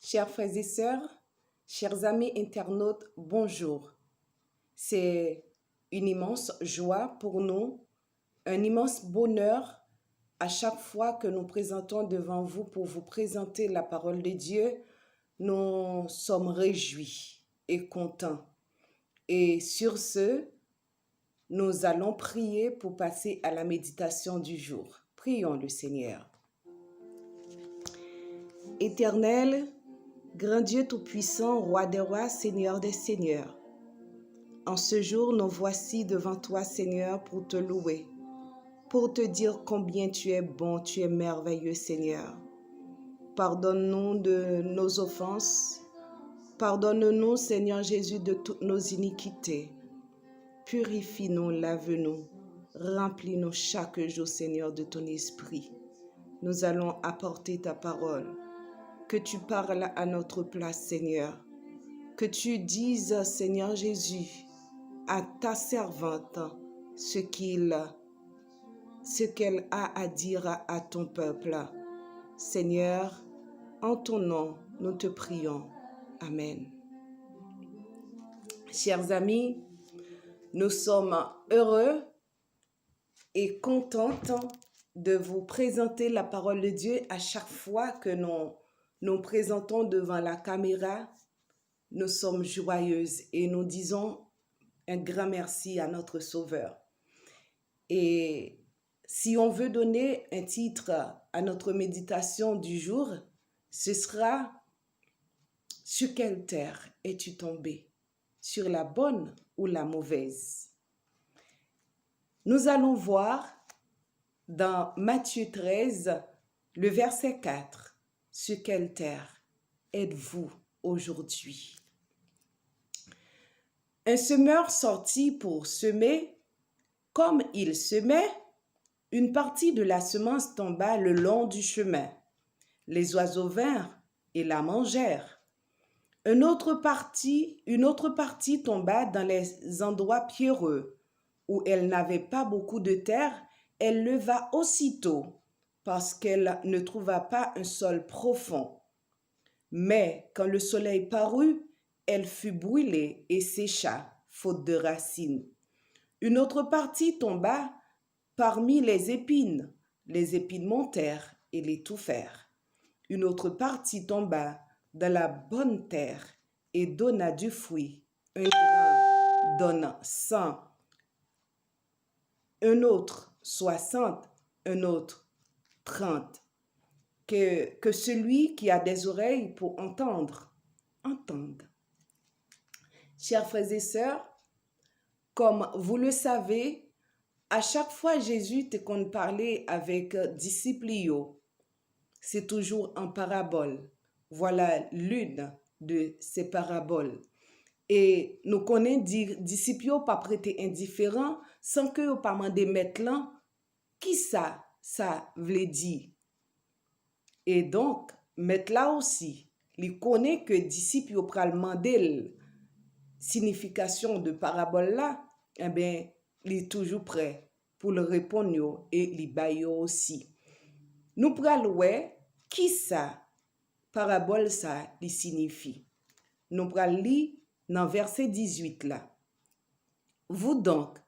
Chers frères et sœurs, chers amis internautes, bonjour. C'est une immense joie pour nous, un immense bonheur à chaque fois que nous présentons devant vous pour vous présenter la parole de Dieu. Nous sommes réjouis et contents. Et sur ce, nous allons prier pour passer à la méditation du jour. Prions le Seigneur. Éternel, grand Dieu Tout-Puissant, Roi des rois, Seigneur des seigneurs, en ce jour, nous voici devant toi, Seigneur, pour te louer, pour te dire combien tu es bon, tu es merveilleux, Seigneur. Pardonne-nous de nos offenses, pardonne-nous, Seigneur Jésus, de toutes nos iniquités. Purifie-nous, lave-nous, remplis-nous chaque jour, Seigneur, de ton esprit. Nous allons apporter ta parole. Que tu parles à notre place, Seigneur. Que tu dises, Seigneur Jésus, à ta servante ce qu'elle a à dire à ton peuple. Seigneur, en ton nom, nous te prions. Amen. Chers amis, nous sommes heureux et contentes de vous présenter la parole de Dieu à chaque fois que nous présentons devant la caméra. Nous sommes joyeuses et nous disons un grand merci à notre Sauveur. Et si on veut donner un titre à notre méditation du jour, ce sera « Sur quelle terre es-tu tombé? Sur la bonne ou la mauvaise ?» Nous allons voir dans Matthieu 13, le verset 4, « Sur quelle terre êtes-vous aujourd'hui ?» Un semeur sortit pour semer. Comme il semait, une partie de la semence tomba le long du chemin. Les oiseaux vinrent et la mangèrent. Une autre partie tomba dans les endroits pierreux, où elle n'avait pas beaucoup de terre. Elle leva aussitôt, parce qu'elle ne trouva pas un sol profond. Mais quand le soleil parut, elle fut brûlée et sécha, faute de racines. Une autre partie tomba parmi les épines montèrent et l'étouffèrent. Une autre partie tomba dans la bonne terre et donna du fruit. Un grain donne 100, un autre 60, un autre 30. Que celui qui a des oreilles pour entendre, entende. Chers frères et sœurs, comme vous le savez, à chaque fois Jésus te qu'on parlait avec disciples, c'est toujours en parabole. Voilà l'une de ces paraboles. Et nous connaissons disciples pas prêter indifférent sans que vous pas demander maintenant qui ça veut dire. Et donc, mettre là aussi, il connaît que disciples pral demander signification de parabole là, eh bien, il est toujours prêt pour le répondre et il baille aussi. Nous pral ouais qui ça parabole ça il signifie. Nous pral lire dans verset 18 là. Vous donc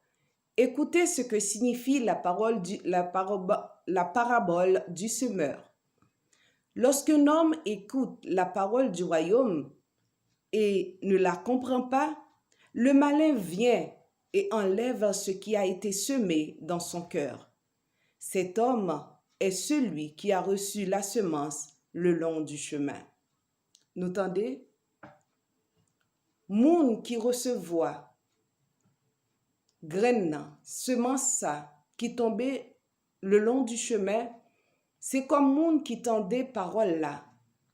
écoutez ce que signifie la parabole du semeur. Lorsqu'un homme écoute la parole du royaume et ne la comprend pas, le malin vient et enlève ce qui a été semé dans son cœur. Cet homme est celui qui a reçu la semence le long du chemin. Vous entendez? Moun qui recevoit graine, semence ça, qui tombait le long du chemin, c'est comme moun qui tendait parole là,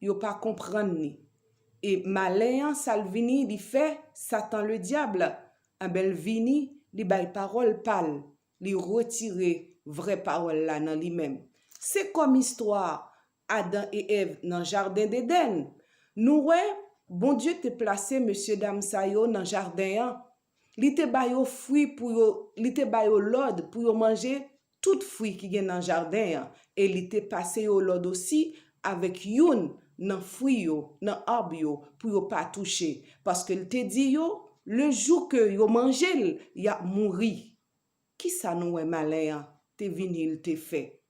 yo pas comprendre ni. Et malin salvini li fait Satan le diable, un bel vini li bay parole pâle, li retirer vraie parole là dans lui-même. C'est comme histoire Adam et Ève dans le jardin d'Éden. Nous ouais, bon Dieu te placé monsieur dame sa yo dans jardin. Li te bay yo fruit pour yo, li te bay yo l'ordre pour yo manger tout fruit qui gen dans jardin et li te passé yo l'ordre aussi avec youn nan fruit yo, nan arbre yo, pour yo pas toucher. Parce que te dit yo, le jour que yo mangé, y a mouri. Qui ça nous est malin, te vinil te fait.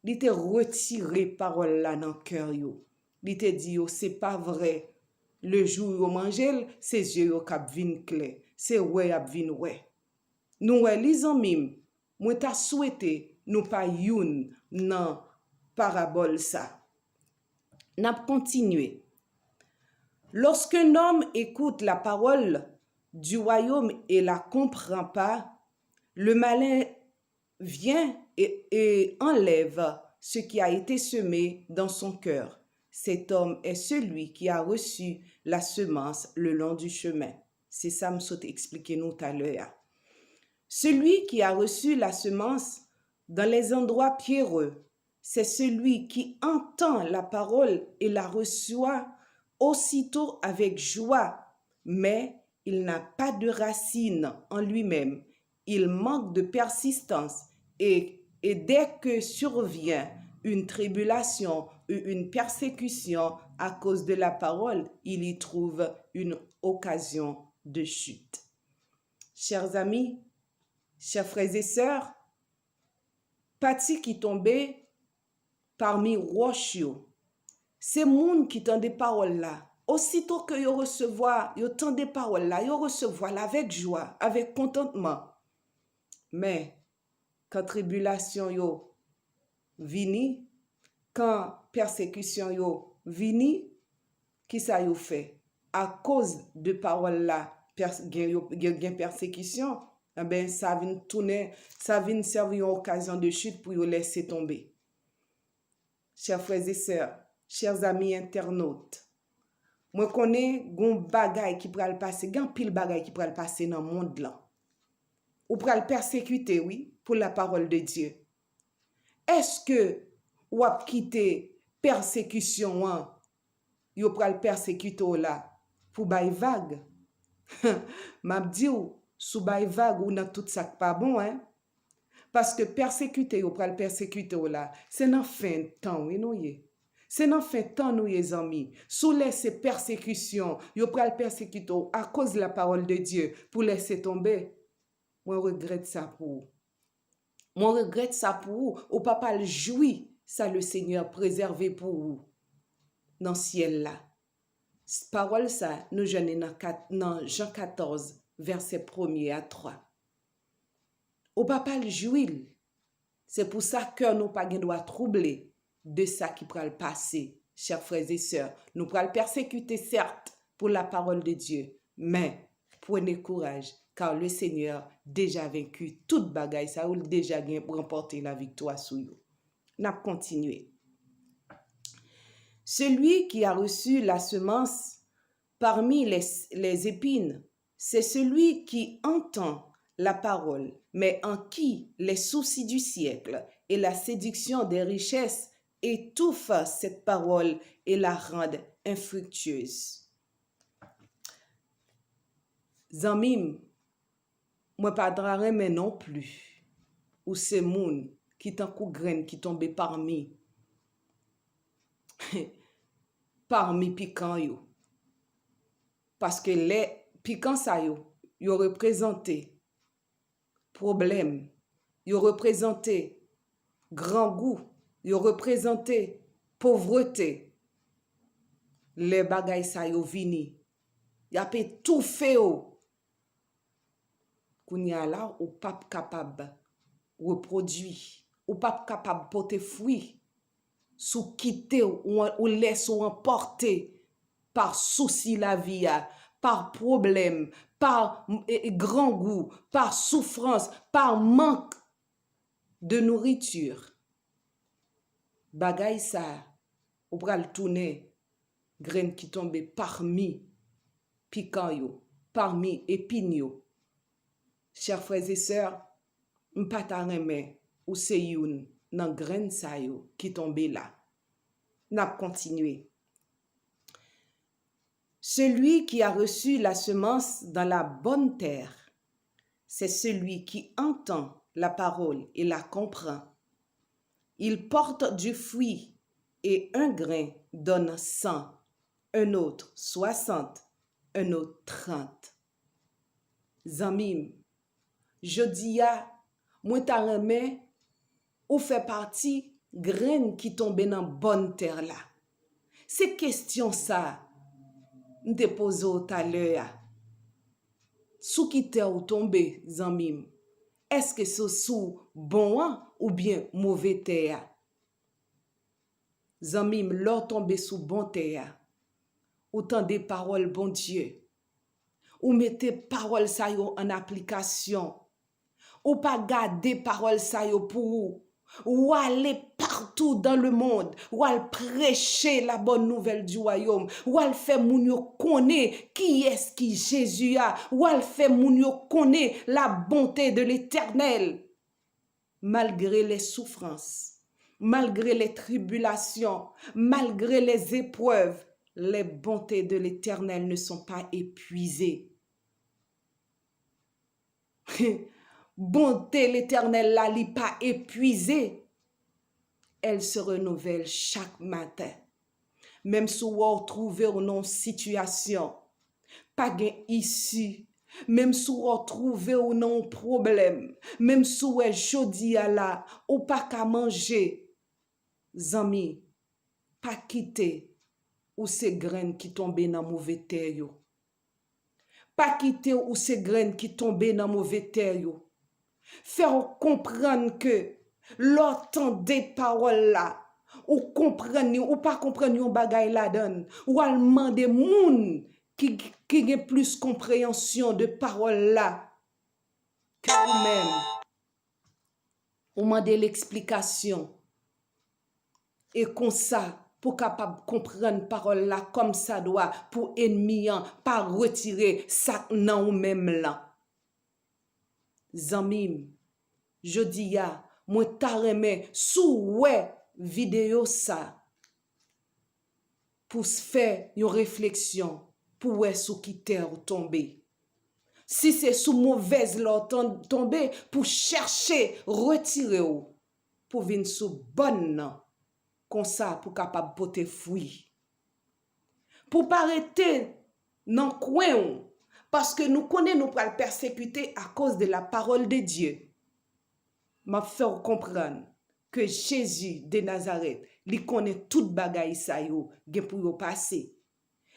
Li te retiré parole là dans cœur yo. Li te dit yo, c'est pas vrai. Le jour yo mangé, ses yeux yo kap vin clair. C'est ouais ap vin ouais. Nous ouais les amis, moi ta souhaité nous pas youn nan parabole ça. N'a continué. Lorsqu'un homme écoute la parole du royaume et la comprend pas, le malin vient et enlève ce qui a été semé dans son cœur. Cet homme est celui qui a reçu la semence le long du chemin. C'est ça me saute expliquer nous tout à l'heure. Celui qui a reçu la semence dans les endroits pierreux, c'est celui qui entend la parole et la reçoit aussitôt avec joie, mais il n'a pas de racine en lui-même. Il manque de persistance et dès que survient une tribulation ou une persécution à cause de la parole, il y trouve une occasion de chute. Chers amis, chers frères et sœurs, pati qui tombait parmi roches, c'est moun qui tend des paroles là. Aussitôt que yo recevoir, yo tend des paroles là, yo recevoir là avec joie, avec contentement. Mais quand tribulation yo vini, quand persécution yo vini, qui ça yo fait? À cause de paroles là, gen persécution, eh ben ça vient tourner, ça vient servir une occasion de chute pour yo laisser tomber. Chers frères et sœurs, chers amis internautes, moi connais gon bagay qui pral passer, gan pile bagay qui pral passer dans monde là. Ou pral persécuter, oui, pour la parole de Dieu. Est-ce que ou ap quitter persécution hein, yo pral persécuter là pour bay vague? M'a dit ou sous bay vague ou dans tout ça pas bon hein? Parce que persécuter ou pral persécuter là, c'est dans fin temps oui nous y. C'est dans fin temps nous les amis. Sous laisser persécution, yo pral persécuter à cause de la parole de Dieu pour laisser tomber. Moi regrette ça pour vous. Moi regrette ça pour vous. Ou papa le jouit, ça le Seigneur préservé pour vous. Dans le ciel là. Cette parole ça, nous jeunes dans Jean 14, verset 1er à 3. Ou papa le jouit. C'est pour ça que nous pas doit troubler de ça qui pourra le passer, chers frères et sœurs. Nous pourra le persécuter certes pour la parole de Dieu, mais prenez courage. Car le Seigneur déjà vaincu toute bagaille, ça ou déjà gagné pour remporter la victoire sur vous. N'a continué. Celui qui a reçu la semence parmi les épines, c'est celui qui entend la parole, mais en qui les soucis du siècle et la séduction des richesses étouffent cette parole et la rendent infructueuse. Zamim, moi pas drare mais non plus. Ou c'est moun qui tan kou graine qui tombe parmi piquant yo. Parce que les piquants ça yo représenté problème, yo représenté grand goût, yo représenté pauvreté. Les bagay ça yo vini. Y a pe tout fait yo. Kounya là ou pas capable reproduire ou pas capable porter fruit sous quitter ou laisse ou emporter par souci la vie par problème par grand goût par souffrance par manque de nourriture bagay ça ou pral tourner graine qui tombe parmi piquant yo parmi épines yo. Chers frères et sœurs, m'pata reme ou se youn nan graine sa yo qui tombe là. N'a continué. Celui qui a reçu la semence dans la bonne terre, c'est celui qui entend la parole et la comprend. Il porte du fruit Et un grain donne 100, un autre 60, un autre 30. Zanmim, jodi a, moi ta remen ou fait partie graine qui tombe dans bonne terre là. C'est question ça, m'te pose tout à l'heure. Sous qui terre ou tombe, zanmim? Est-ce que c'est sous bon ou bien mauvais terre? Zanmim, l'or tombe sous bon terre. Autant des paroles, bon Dieu. Ou mettez paroles ça yo en application. Ou pas garder paroles ça yo pour vous. Ou aller partout dans le monde. Ou aller prêcher la bonne nouvelle du royaume. Ou aller faire moun yo connaît qui est-ce qui Jésus a. Ou aller faire moun yo connaît la bonté de l'Éternel. Malgré les souffrances, malgré les tribulations, malgré les épreuves, les bontés de l'Éternel ne sont pas épuisées. Bonté l'Éternel là, n'est pas épuisée. Elle se renouvelle chaque matin. Même si vous trouvez une situation, pas gain issue. Même si vous trouvez un problème, même si vous jodi à la, ou pas qu'à manger, zami, pas quitter ou ces graines qui tombent dans mauvais terre yo. Pas quitter ou ces graines qui tombent dans mauvais terre yo. Faire comprendre que l'entendez parole là, ou comprendre ou pas comprendre yon bagay la donne, ou al demander moun qui a plus compréhension de parole là que vous-même. Ou demander l'explication. Et comme ça, pour capable comprendre parole là comme ça doit, pour ennemi pas retirer ça nan ou même là. Zanmim, je dis ya, moi ta remè sou ouais vidéo ça pour se faire une réflexion pour ouais sous qui terre tomber. Si c'est sous mauvaise l'or tomber pour chercher retirer ou pour venir sous bonne comme ça pour capable porter fruit. Pour pas arrêter dans coin parce que nous connaissons nous pral persécuter à cause de la parole de Dieu. M'a faire comprendre que Jésus de Nazareth, il connaît toute bagaille ça yo gen pour yo passer.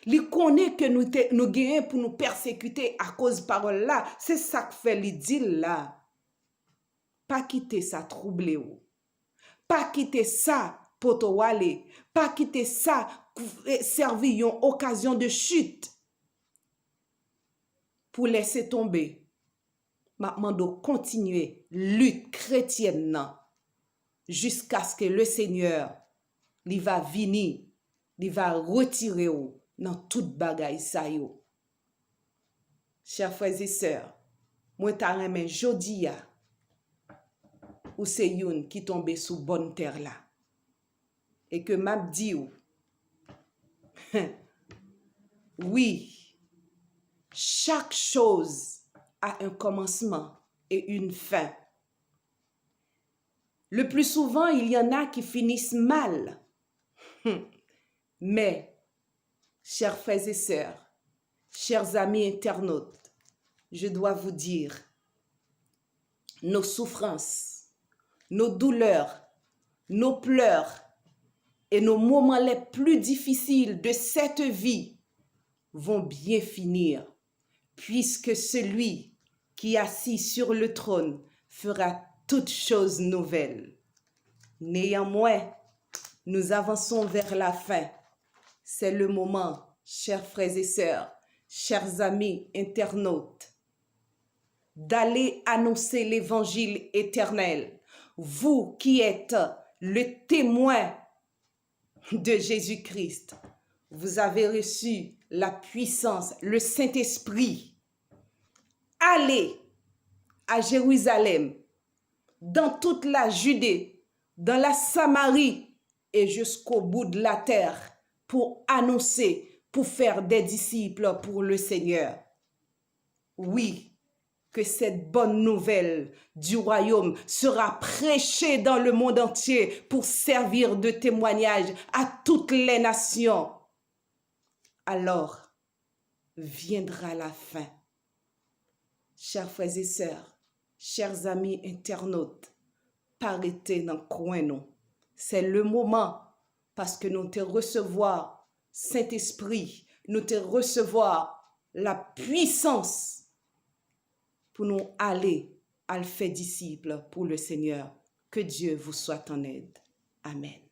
Il connaît que nous gagnons pour nous persécuter à cause de parole là, c'est ça que fait li dit là. Pas quitter ça troubler ou. Pas quitter ça poto wale, pas quitter ça servir une occasion de chute pour laisser tomber. Maintenant, de continuer lutte chrétienne jusqu'à ce que le Seigneur il va venir, il va retirer dans toute bagaille ça yo. Chers frères et sœurs, moi ta remen jodi ya ou c'est youn qui tombe sous bonne terre là. Et que m'a dit ou oui, chaque chose a un commencement et une fin. Le plus souvent, il y en a qui finissent mal. Mais, chers frères et sœurs, chers amis internautes, je dois vous dire, nos souffrances, nos douleurs, nos pleurs et nos moments les plus difficiles de cette vie vont bien finir, puisque celui qui est assis sur le trône fera toutes choses nouvelles. Néanmoins, nous avançons vers la fin. C'est le moment, chers frères et sœurs, chers amis internautes, d'aller annoncer l'évangile éternel. Vous qui êtes le témoin de Jésus-Christ, vous avez reçu la puissance, le Saint-Esprit. Allez à Jérusalem, dans toute la Judée, dans la Samarie et jusqu'au bout de la terre pour annoncer, pour faire des disciples pour le Seigneur. Oui, que cette bonne nouvelle du royaume sera prêchée dans le monde entier pour servir de témoignage à toutes les nations. Alors viendra la fin. Chers frères et sœurs, chers amis internautes, parité dans le coin, non. C'est le moment parce que nous te recevoir Saint-Esprit, nous te recevoir la puissance pour nous aller à le faire disciple pour le Seigneur. Que Dieu vous soit en aide. Amen.